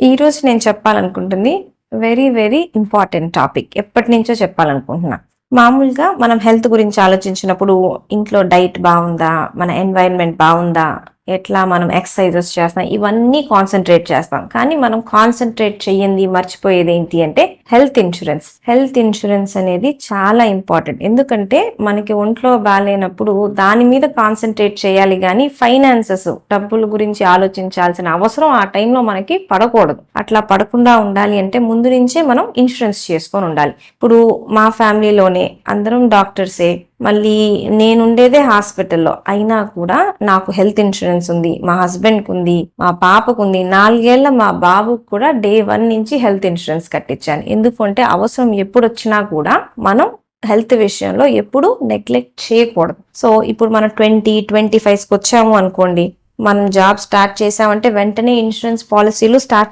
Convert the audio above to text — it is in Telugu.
ఈరోజు నేను చెప్పాలనుకుంటుంది వెరీ వెరీ ఇంపార్టెంట్ టాపిక్. ఎప్పటి నుంచో చెప్పాలనుకుంటున్నా. మామూలుగా మనం హెల్త్ గురించి ఆలోచించినప్పుడు ఇంట్లో డైట్ బాగుందా, మన ఎన్వైరన్మెంట్ బాగుందా, ఎట్లా మనం ఎక్సర్సైజెస్ చేస్తాం, ఇవన్నీ కాన్సన్ట్రేట్ చేస్తాం. కానీ మనం కాన్సన్ట్రేట్ చెయ్యంది, మర్చిపోయేది ఏంటి అంటే హెల్త్ ఇన్సూరెన్స్. హెల్త్ ఇన్సూరెన్స్ అనేది చాలా ఇంపార్టెంట్. ఎందుకంటే మనకి ఒంట్లో బాగాలేనప్పుడు దాని మీద కాన్సన్ట్రేట్ చేయాలి, కానీ ఫైనాన్సెస్, డబ్బుల గురించి ఆలోచించాల్సిన అవసరం ఆ టైంలో మనకి పడకూడదు. అట్లా పడకుండా ఉండాలి అంటే ముందు నుంచే మనం ఇన్సూరెన్స్ చేసుకొని ఉండాలి. ఇప్పుడు మా ఫ్యామిలీలోనే అందరం డాక్టర్సే, మళ్ళీ నేనుండేదే హాస్పిటల్లో అయినా కూడా నాకు హెల్త్ ఇన్సూరెన్స్ ఉంది, మా హస్బెండ్కి ఉంది, మా పాపకు ఉంది, 4 ఏళ్ల మా బాబుకు కూడా డే 1 నుంచి హెల్త్ ఇన్సూరెన్స్ కట్టించాను. ఎందుకంటే అవసరం ఎప్పుడు వచ్చినా కూడా మనం హెల్త్ విషయంలో ఎప్పుడు నెగ్లెక్ట్ చేయకూడదు. సో ఇప్పుడు మనం 20-25కి వచ్చాము అనుకోండి, మనం జాబ్ స్టార్ట్ చేసామంటే వెంటనే ఇన్సూరెన్స్ పాలసీలు స్టార్ట్